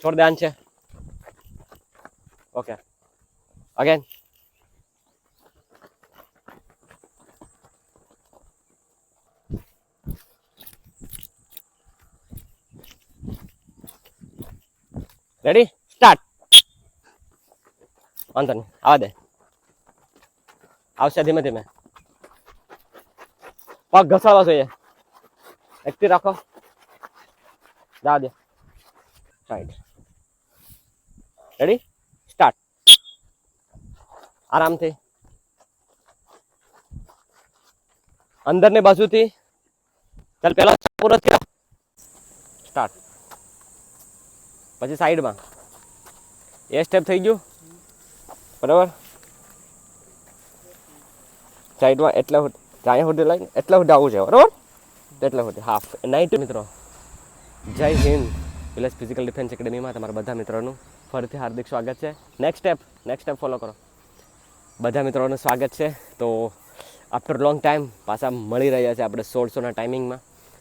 છોડ દે આંચે. Okay again. Ready start. વાંધો નહીં આવા દે. આવશે ધીમે ધીમે. પગ ઘસાવા જોઈએ. એક્ટિવ રાખો. જવા દે. સાઈડ. Ready start. આરામથી અંદરની બાજુથી. ચાલ પેલા પૂરો થયો. સ્ટાર્ટ. પછી સાઈડમાં એ સ્ટેપ થઈ ગયું બરાબર. સાઈડમાં એટલે ત્યાં સુધી લઈને એટલે સુધી આવું છે બરાબર. એટલે સુધી હાફ 90. મિત્રો જય હિન્દ. વિલેજ ફિઝિકલ ડિફેન્સ એકેડમીમાં તમારા બધા મિત્રોનું ફરીથી હાર્દિક સ્વાગત છે. નેક્સ્ટ સ્ટેપ ફોલો કરો. બધા મિત્રોનું સ્વાગત છે. તો આફ્ટર લોંગ ટાઈમ પાછા મળી રહ્યા છે આપણે 1600ના ટાઈમિંગમાં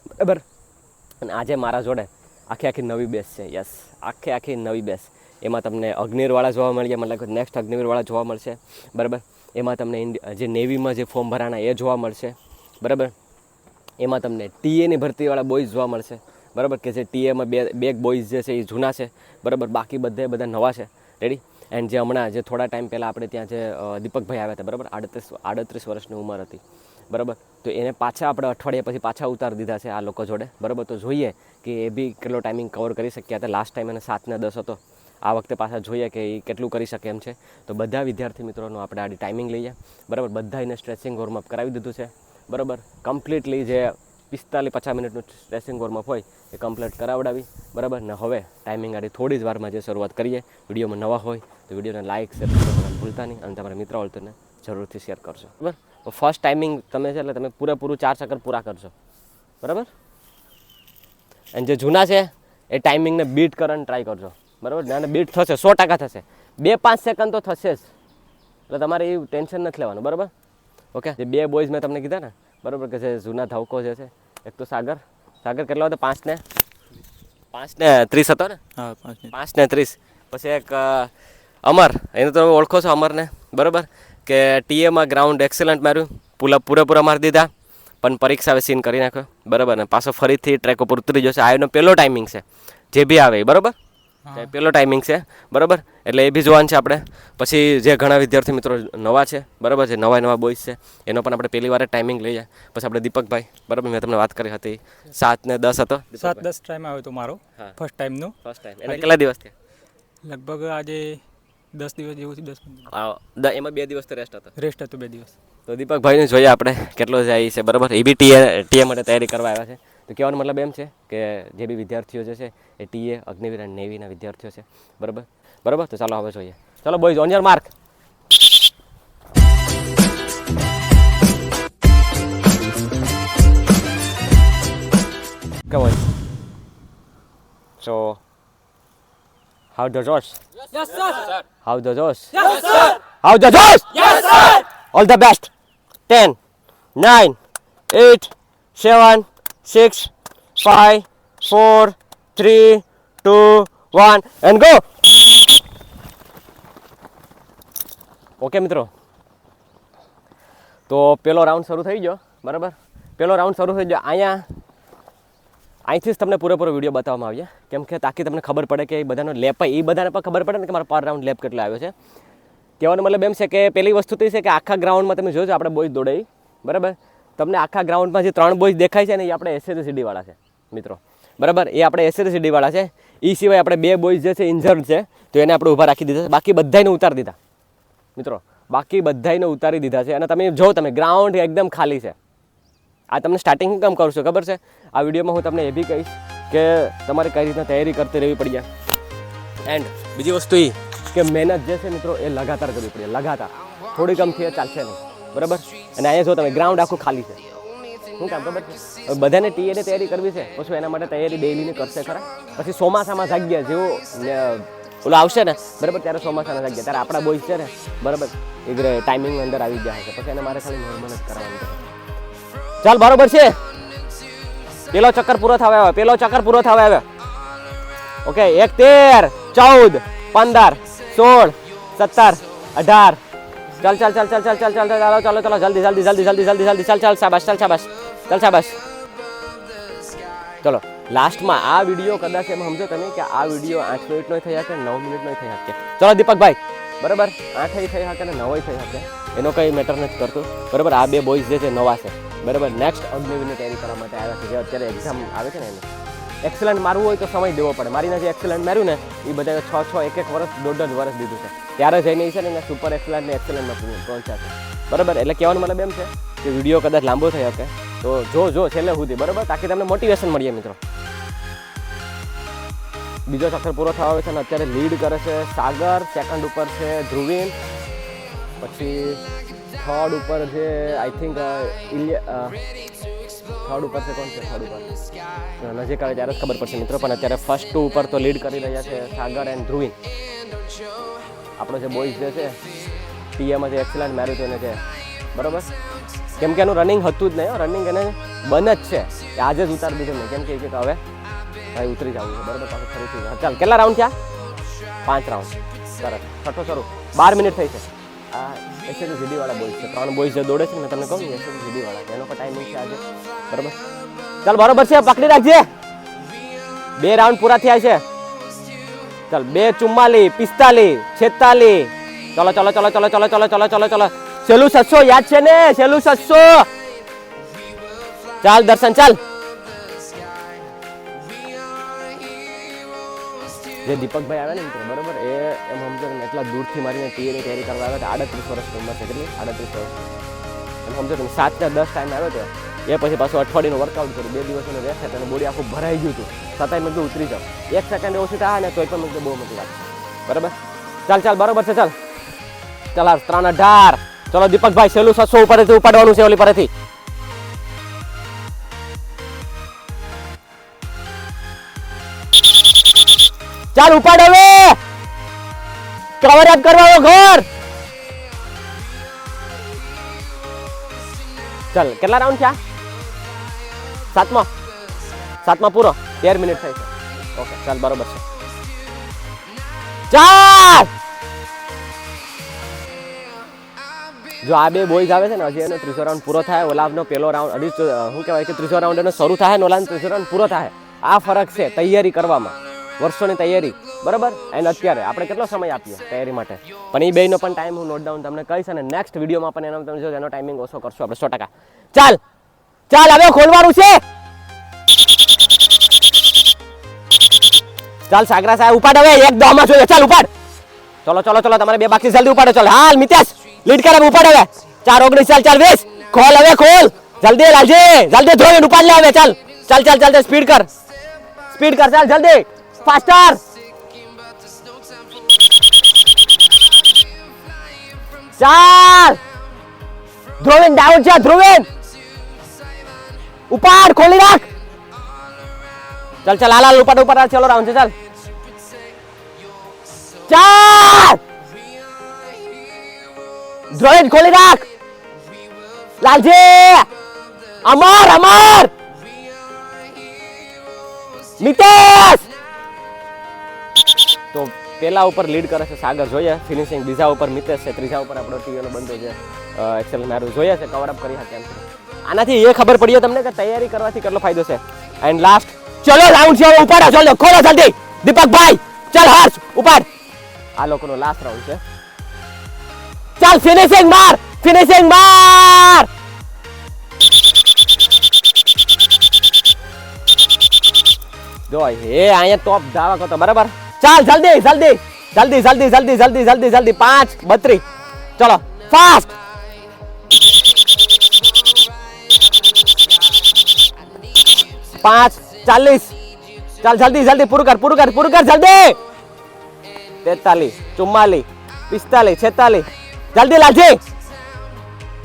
બરાબર. અને આજે મારા જોડે આખી નવી બેસ છે. યસ, આખી નવી બેસ. એમાં તમને અગ્નિવીરવાળા જોવા મળ્યા, મતલબ નેક્સ્ટ અગ્નિવીરવાળા જોવા મળશે બરાબર. એમાં તમને જે નેવીમાં જે ફોર્મ ભરાના એ જોવા મળશે બરાબર. એમાં તમને ટીએની ભરતીવાળા બોયઝ જોવા મળશે બરાબર. કે જે ટીએમાં બે બોયઝ જે છે એ જૂના છે બરાબર. બાકી બધા નવા છે. રેડી. એન્ડ જે હમણાં જે થોડા ટાઈમ પહેલાં આપણે ત્યાં જે દીપકભાઈ આવ્યા હતા બરાબર. 38 વર્ષની ઉંમર હતી બરાબર. તો એને પાછા આપણે અઠવાડિયા પછી પાછા ઉતારી દીધા છે આ લોકો જોડે બરાબર. તો જોઈએ કે એ બી કેટલો ટાઈમિંગ કવર કરી શક્યા હતા. લાસ્ટ ટાઈમ એને 7 ને 10 હતો. આ વખતે પાછા જોઈએ કે એ કેટલું કરી શકે એમ છે. તો બધા વિદ્યાર્થી મિત્રોનું આપણે આડી ટાઈમિંગ લઈએ બરાબર. બધા એને સ્ટ્રેચિંગ વોર્મઅપ કરાવી દીધું છે બરાબર. કમ્પ્લીટલી જે 45-50 મિનિટનું સ્ટ્રેચિંગ વોર્મઅપ હોય એ કમ્પ્લીટ કરાવડાવી બરાબર. ને હવે ટાઈમિંગ આડી થોડી જ વારમાં જે શરૂઆત કરીએ. વિડીયોમાં નવા હોય તો વિડીયોને લાઇક શેર કરવાનું ભૂલતા નહીં. અને તમારા મિત્રો હોય તેને જરૂરથી શેર કરજો બરાબર. ફર્સ્ટ ટાઈમિંગ તમે છે એટલે તમે પૂરેપૂરું 4 ચક્કર પૂરા કરજો બરાબર. અને જે જૂના છે એ ટાઈમિંગને બીટ કરવાની ટ્રાય કરજો બરાબર. અને બીટ થશે, 100% થશે. 2-5 સેકન્ડ તો થશે જ. એટલે તમારે એ ટેન્શન નથી લેવાનું બરાબર. ઓકે. જે બે બોયઝ મેં તમને કીધા ને બરાબર, કે જે જૂના ધાવકો જે છે, એક તો સાગર કેટલો હતો? 5 ને 30 હતો ને? હા, 5 ને 30. પછી એક અમર, એને તો ઓળખો છો અમરને બરાબર. કે ટીએમાં ગ્રાઉન્ડ એક્સેલન્ટ માર્યું, પુલઅપ પૂરેપૂરા મારી દીધા, પણ પરીક્ષા હવે સીન કરી નાખ્યો બરાબર. ને પાછો ફરીથી ટ્રેક ઉપર ઉતરી જશે. આ એનો પહેલો ટાઈમિંગ છે જે બી આવે બરાબર. પહેલો ટાઈમિંગ છે બરાબર. એટલે એ બી જોવાનું છે આપણે. પછી જે ઘણા વિદ્યાર્થી મિત્રો નવા છે બરાબર, જે નવા બોયઝ છે એનો પણ આપણે પહેલી વાર ટાઈમિંગ લઈએ. પછી આપણે દીપકભાઈ બરાબર, મેં તમને વાત કરી હતી 7 ને 10 હતો. 7-10 ટાઈમ આવ્યો હતો મારો ફર્સ્ટ ટાઈમ. એને કેટલા દિવસ થયા? લગભગ આજે 10 દિવસ જેવું છે. 10 એમાં 2 દિવસ તો રેસ્ટ હતો. 2 દિવસ. તો દીપકભાઈને જોઈએ આપણે કેટલો જાય છે બરાબર. એ બી ટીએ માટે તૈયારી કરવા આવ્યા છે. તો કહેવાનો મતલબ એમ છે કે જે બી વિદ્યાર્થીઓ જે છે એ ટીએ, અગ્નિવીર અને નેવીના વિદ્યાર્થીઓ છે બરાબર. તો ચાલો હવે જોઈએ. ચાલો boys, on your mark. Come on. So, how the Josh? Yes, sir. How the Josh? Yes, sir. How the Josh? Yes, sir. All the best. 10, 9, 8, 7, 6, 5, 4, 3, 2, 1, and go. Okay મિત્રો, તો પેલો રાઉન્ડ શરૂ થઈ ગયો બરાબર. અહીંથી જ તમને પૂરેપૂરો વિડીયો બતાવવામાં આવ્યા, કેમ કે તાકી તમને ખબર પડે કે એ બધાનો લેપ, એ બધાને પણ ખબર પડે ને કે મારો પર રાઉન્ડ લેપ કેટલો આવ્યો છે. કહેવાનો મતલબ એમ છે કે પહેલી વસ્તુ તો એ છે કે આખા ગ્રાઉન્ડમાં તમે જોજો આપણે બોયઝ દોડાઈ બરાબર. તમને આખા ગ્રાઉન્ડમાં જે 3 બોયઝ દેખાય છે ને એ આપણે SACD વાળા છે મિત્રો બરાબર. એ આપણે SACD વાળા છે. એ સિવાય આપણે 2 બોયઝ જે છે ઇન્જર્ડ છે, તો એને આપણે ઊભા રાખી દીધા છે. બાકી બધાને ઉતારી દીધા મિત્રો, ઉતારી દીધા છે. અને તમે જો તમે ગ્રાઉન્ડ એકદમ ખાલી છે. આ તમને સ્ટાર્ટિંગ કેમ કરું છું ખબર છે? આ વિડીયોમાં હું તમને એ બી કહીશ કે તમારે કઈ રીતના તૈયારી કરતી રહેવી પડી. એન્ડ બીજી વસ્તુ એ કે મહેનત જે છે મિત્રો એ લગાતાર કરવી પડે, લગાતાર. થોડી કમથી ચાલશે નહીં બરાબર. અને અહીંયા જો તમે ગ્રાઉન્ડ આખું ખાલી છે. શું કામ ખબર છે? બધાને ટીએની તૈયારી કરવી છે, પછી એના માટે તૈયારી ડેઈલીની કરશે ખરા. પછી ચોમાસામાં જાગ્યા જેવું ઓલો આવશે ને બરાબર, ત્યારે ચોમાસાના જાગ્યા ત્યારે આપણા બોયઝ છે ને બરાબર એ ટાઈમિંગની અંદર આવી ગયા છે. પછી એને મારે ખાલી નોર્મલ જ કરવાનું છે. ચાલ બરોબર છે. પેલો ચક્કર પૂરો થવા આવ્યો. ઓકે 1 13 14 15 16 17 18 चल चल चल चल चल चल चल चलो चलो चलो जल्दी जल्दी जल्दी जल्दी जल्दी जल्दी चल चल शाबाश चल शाबाश चल शाबाश चलो लास्ट में आ वीडियो कदाच एम समझो तमे कि आ वीडियो 8 मिनिट नो थई हके 9 मिनिट नो थई हके चलो दीपक भाई बराबर 8 थई हके ने 9 थई हके एनो कई मैटर नहीं करतो बराबर आ बे बॉयज जे छे नवा छे बराबर नेक्स्ट अग्निवीरनी तैयारी करवा माटे आव्या छे जे अत्यारे एग्जाम आवे छे ने एने एक्सेलेंट मारવું હોય તો સમય દેવો પડે મારીને જે એક્સેલન્ટ માર્યું ને એ બધા 6 1 વર્ષ 1.5 વર્ષ દીધું છે ત્યારે જઈને છે ને સુપર એક્સેલન્ટ ને એક્સેલન્ટમાં પહોંચ્યા છે બરાબર એટલે કહેવાનો મતલબ એમ છે કે વિડીયો કદાચ લાંબો થઈ શકે તો જો છેલ્લે સુધી બરાબર તાકી તમને મોટિવેશન મળીએ મિત્રો બીજો ચક્કર પૂરો થવા આવે છે ને અત્યારે લીડ કરે છે સાગર સેકન્ડ ઉપર છે ધ્રુવીન પછી થર્ડ ઉપર છે આઈ થિંક થર્ડ ઉપર છે કોણ છે થર્ડ ઉપર નજીક આવે ત્યારે જ ખબર પડશે મિત્રો પણ અત્યારે ફર્સ્ટ ટુ ઉપર તો લીડ કરી રહ્યા છે સાગર એન્ડ ધ્રુવીન આપણો જે બોયઝ જે છે ટીએમાં જે એક્સેલન્ટ માર્યું હતું એને છે બરાબર કેમ કે એનું રનિંગ હતું જ નહીં રનિંગ એને બન જ છે કે આજે જ ઉતારી દીધું નહીં કેમ કે હવે ભાઈ ઉતરી જવું છે બરાબર પાછું ફરીથી ચાલ કેટલા રાઉન્ડ થયા 5 રાઉન્ડ સરસ છઠ્ઠો શરૂ 12 મિનિટ થઈ છે આ એસએસજી જીડી વાળા બોયઝ છે 3 બોયઝ જે દોડે છે ને તમને કહું ને એસએસજી જીડી વાળા એનો પણ ટાઈમિંગ છે આજે બરાબર ચાલ બરાબર છે પકડી રાખજે 2 રાઉન્ડ પૂરા થયા છે ચાલ 2 44 45 46 ચલો ચલો ચલો ચલો ચલો ચલો ચલો ચલો ચલો છેલ્લું 700 યાદ છે ને છેલ્લું 700 ચાલ દર્શન ચાલ જે દીપકભાઈ આવ્યા ને મિત્રો બરાબર એ એમ સમજો ને એટલા દૂરથી મારીને ટીએની તૈયારી કરવા આવ્યા હતા 38 વર્ષની ઉંમર છે કેટલી 38 વર્ષ એમ સમજો તમે 7 ને 10 ટાઈમ આવ્યો હતો એ પછી પાછું અઠવાડિયાનું વર્કઆઉટ કર્યું 2 દિવસનું રેસ્ટ હતા અને બોડી આખું ભરાઈ ગયું હતું છતાંય મેં કીધું ઉતરી જાવ 1 સેકન્ડ ઓછી થાય ને તોય પણ મેં કીધું બહુ મોટી વાત બરાબર ચાલ ચાલ બરાબર છે ચાલ ચાલ 3:18 ચલો દીપકભાઈ છેલ્લું 700 ઉપરથી ઉપાડવાનું છે ઓલી પરથી ચાલ ઉપાડ હવે કવર અપ કરવાનો ઘર ચાલ કેટલા રાઉન્ડ થયા સાતમા પૂરો 13 મિનિટ થઈ છે ઓકે ચાલ બરોબર છે ચાલ જો આ બે બોયઝ આવે છે ને હજી એનો ત્રીજો રાઉન્ડ પૂરો થાય ઓલાવનો પહેલો રાઉન્ડ શું કહેવાય કે ત્રીજો રાઉન્ડ એનો શરૂ થાય ને ઓલાનો ત્રીજો રાઉન્ડ પૂરો થાય આ ફરક છે તૈયારી કરવામાં વર્ષોની તૈયારી બરાબર એન્ડ અત્યારે આપણે કેટલો સમય આપીએ તૈયારી માટે પણ એ બેનો પણ ટાઈમ હું નોટ ડાઉન તમને કહીશ અને નેક્સ્ટ વિડીયોમાં પણ એનો તમે જો એનો ટાઈમિંગ ઓછો કરશું આપણે 100%. ચાલ ચાલ હવે ખોલવાનું છે ચાલ સાગરા સાહેબ ઉપાડ હવે એક દોમાં જોઈએ ચાલ ઉપાડ ચલો ચલો ચલો તમારે બે બાકી જલ્દી ઉપાડો ચાલ હાલ મિતેશ લીડ કરે ઉપાડ હવે 4:19 ચાલ ચાલ 20 ખોલ હવે ખોલ જલ્દી લાલજી જલ્દી ધોઈને ઉપાડ લે હવે ચાલ ચાલ ચાલ ચાલ સ્પીડ કર ચાલ જલ્દી ફાસ્ટર ચાલ ધ્રુવીન ડાઉન છે ધ્રુવીન ઉપાડ ખોલી રાખ ચાલ ચાલ હાલ ઉપાડ ઉપાડ ચલો રાઉન્ડ છે ચાલ ચાલ ધ્રુવીન ખોલી રાખ લાલજી અમર મિતેશ તો પેલા ઉપર લીડ કરે છે સાગર જોઈએ ફિનિશિંગ બીજા ઉપર મિતેશ છે ત્રીજા ઉપર આપણો ટીઓનો બંધો છે એક્સેલ મારું જોઈએ છે કવર અપ કરી શકે એમ આનાથી એ ખબર પડી તમને કે તૈયારી કરવાથી કેટલો ફાયદો છે એન્ડ લાસ્ટ ચલો રાઉન્ડ છે ઉપાડો ચાલો ખોલો જલ્દી દીપકભાઈ ચાલ હર્ષ ઉપાડ આ લોકોનો લાસ્ટ રાઉન્ડ છે ચાલ ફિનિશિંગ માર જો હે અહીંયા ટોપ ધાવા કરતો બરાબર ચાલ જલ્દી 5:32 ચલો ફાસ્ટ 5:40 ચાલ જલ્દી પૂરું કર જલ્દી 43 44 45 46 જલ્દી લાલજી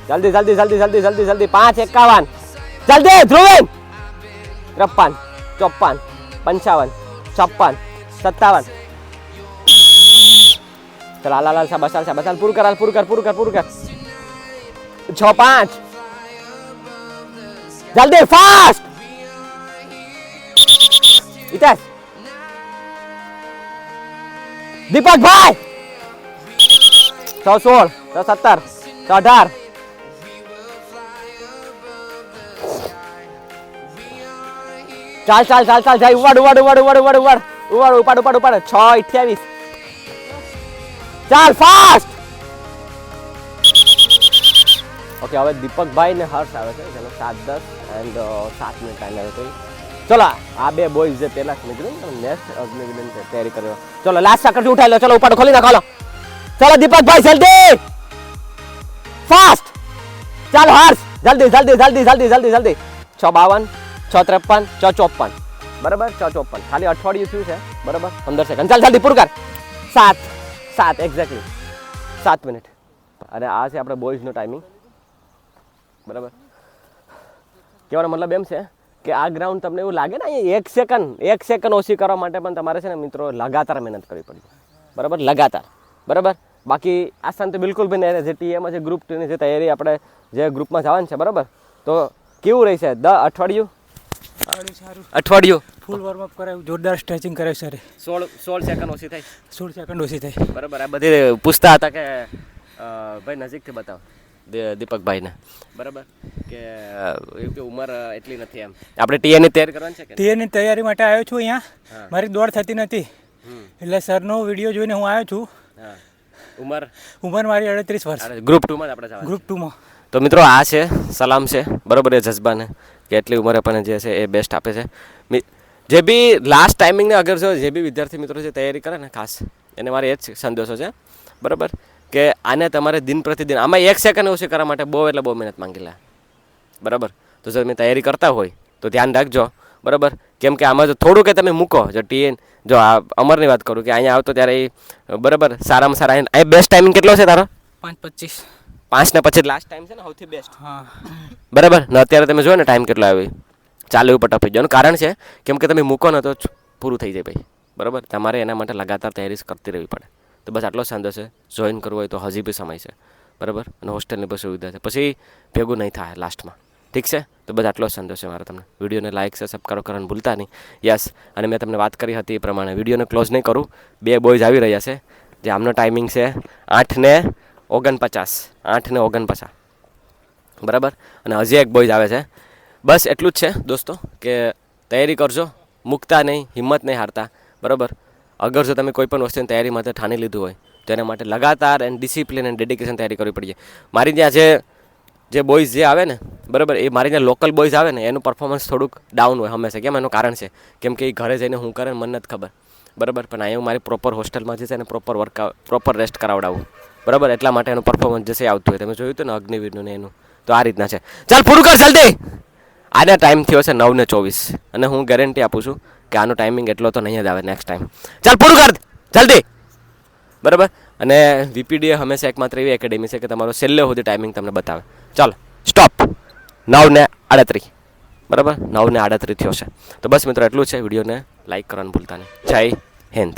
જલ્દી 5:51 જલ્દી ધ્રુવીન 53 54 55 56 57 चल हाल शाबाश पूर कर 6:05 जल्दी फास्ट इतेश દીપકભાઈ 116 117 118 ચાલ ચાલ ચાલ ચાલ જાય ઉવાડ ઉવાડ ઉવાડ ઉવાડ ઉવાડ ઉવાડ ઉવાડ ઉપાડ ઉપાડ ઉપાડ 6:28 ચાલ ફાસ્ટ ઓકે હવે દીપકભાઈ ને હર્ષ આવે છે જેનો 7:10 એન્ડ 7 મિનિટ ટાઈમ આવ્યો તો ચલો આ બે બોયઝ જે પેલા નીકળ્યું ને નેક્સ્ટ અગ્નિવિદન તૈયારી કર્યો ચલો લાસ્ટ સકર ઉઠાઈ લો ચલો ઉપાડ ખોલી નાખો ચલો દીપકભાઈ જલ્દી ફાસ્ટ ચાલ હર્ષ જલ્દી જલ્દી જલ્દી જલ્દી જલ્દી જલ્દી 6:52 6:53 6:54 બરાબર 6:54 ખાલી અઠવાડિયું થયું છે બરાબર 15 સેકન્ડ ચાલ જલ્દી પૂરું કર 7 એક્ઝેક્ટલી 7 મિનિટ અને આ છે આપણે બોયઝનો ટાઈમિંગ બરાબર કહેવાનો મતલબ એમ છે કે આ ગ્રાઉન્ડ તમને એવું લાગે ને અહીંયા 1 સેકન્ડ ઓછી કરવા માટે પણ તમારે છે ને મિત્રો લગાતાર મહેનત કરવી પડી બરાબર લગાતાર બરાબર બાકી આ સ્થાન તો બિલકુલ બી નહીં જે ટીએમાં જે ગ્રુપ ટીની જે તૈયારી આપણે જે ગ્રુપમાં જવાનું છે બરાબર તો કેવું રહેશે અઠવાડિયું ફૂલ વોર્મઅપ કરાવ્યું જોરદાર સ્ટ્રેચિંગ કરાવ્યું સર 16 સેકન્ડ ઓછી થાય 16 સેકન્ડ ઓછી થઈ બરાબર આ બધી પૂછતા હતા કે ભાઈ નજીકથી બતાવો દીપકભાઈને બરાબર કે એવું કે ઉંમર એટલી નથી એમ આપણે ટીએની તૈયારી કરવાની છે કે ટીએની તૈયારી માટે આવ્યો છું અહીંયા મારી દોડ થતી નથી એટલે સરનો વિડીયો જોઈને હું આવ્યો છું ઉંમર મારી 38 વર્ષ ગ્રુપ 2 માં આપણે જવાનું ગ્રુપ 2 માં તો મિત્રો આ છે સલામ છે બરાબર એ જજબાને કે એટલી ઉંમરે પણ જે છે એ બેસ્ટ આપે છે જે બી લાસ્ટ ટાઈમિંગને અગર જો જે બી વિદ્યાર્થી મિત્રો જે તૈયારી કરે ને ખાસ એને મારે એ જ સંદેશો છે બરાબર કે આને તમારે દિન પ્રતિદિન આમાં 1 સેકન્ડ ઓછી કરવા માટે બહુ એટલે બહુ મહેનત માંગી લે બરાબર તો જો તમે તૈયારી કરતા હોય તો ધ્યાન રાખજો બરાબર કેમ કે આમાં જો થોડું કે તમે મૂકો જો ટીએન જો આ અમરની વાત કરું કે અહીંયા આવતો ત્યારે એ બરાબર સારામાં સારા અહીં બેસ્ટ ટાઈમિંગ કેટલો છે તારો 5:25 5 ને પછી લાસ્ટ ટાઈમ છે ને સૌથી બેસ્ટ હા બરાબર ને અત્યારે તમે જો ને ટાઈમ કેટલો આવ્યો ચાલુ ઉપર ટપી જવાનું કારણ છે કેમ કે તમે મૂકો ને તો પૂરું થઈ જાય ભાઈ બરાબર તમારે એના માટે લગાતાર તૈયારી કરતી રહેવી પડે તો બસ આટલો સાંધો છે જોઈન કરવું હોય તો હજી બી સમય છે બરાબર અને હોસ્ટેલની પણ સુવિધા છે પછી ભેગું નહીં થાય લાસ્ટમાં ઠીક છે તો બસ આટલો સંદેશ છે મારે તમને વિડીયોને લાઇક છે સબસ્ક્રાઈબ કરવાનું ભૂલતા નહીં યસ અને મેં તમને વાત કરી હતી એ પ્રમાણે વિડીયોને ક્લોઝ નહીં કરું 2 બોયઝ આવી રહ્યા છે જે આમનો ટાઈમિંગ છે 8:49 બરાબર અને હજી એક બોયઝ આવે છે બસ એટલું જ છે દોસ્તો કે તૈયારી કરજો મૂકતા નહીં હિંમત નહીં હારતા બરાબર અગર જો તમે કોઈ પણ વસ્તુની તૈયારી માટે ઠાની લીધું હોય તો એના માટે લગાતાર એન્ડ ડિસિપ્લિન એન્ડ ડેડિકેશન તૈયારી કરવી પડશે મારી ત્યાં જે બોયઝ જે આવે ને બરાબર એ મારી ત્યાં લોકલ બોયઝ આવે ને એનું પરફોર્મન્સ થોડુંક ડાઉન હોય હંમેશા કેમ એનું કારણ છે કેમ કે એ ઘરે જઈને હું કરે મને નથી ખબર બરાબર પણ અહીંયા હું મારી પ્રોપર હોસ્ટેલમાં જે છે ને પ્રોપર રેસ્ટ કરાવડાવું બરાબર એટલા માટે એનું પરફોર્મન્સ જે છે આવતું હોય તમે જોયું હતું ને અગ્નિવીરનું ને એનું તો આ રીતના છે ચાલ પૂરું કર જલ્દી આના ટાઈમ થયો છે 9:24 અને હું ગેરંટી આપું છું કે આનો ટાઈમિંગ એટલો તો નહીં જ આવે નેક્સ્ટ ટાઈમ ચાલ પૂરું કર જલ્દી બરાબર અને વીપીડીએ હંમેશા એકમાત્ર એવી એકેડેમી છે કે તમારો છેલ્લે સુધી ટાઈમિંગ તમને બતાવે ચાલો સ્ટોપ 9:38 બરાબર 9:38 થયો છે તો બસ મિત્રો એટલું છે વિડીયોને લાઈક કરવાનું ભૂલતા નહીં જય હિન્દ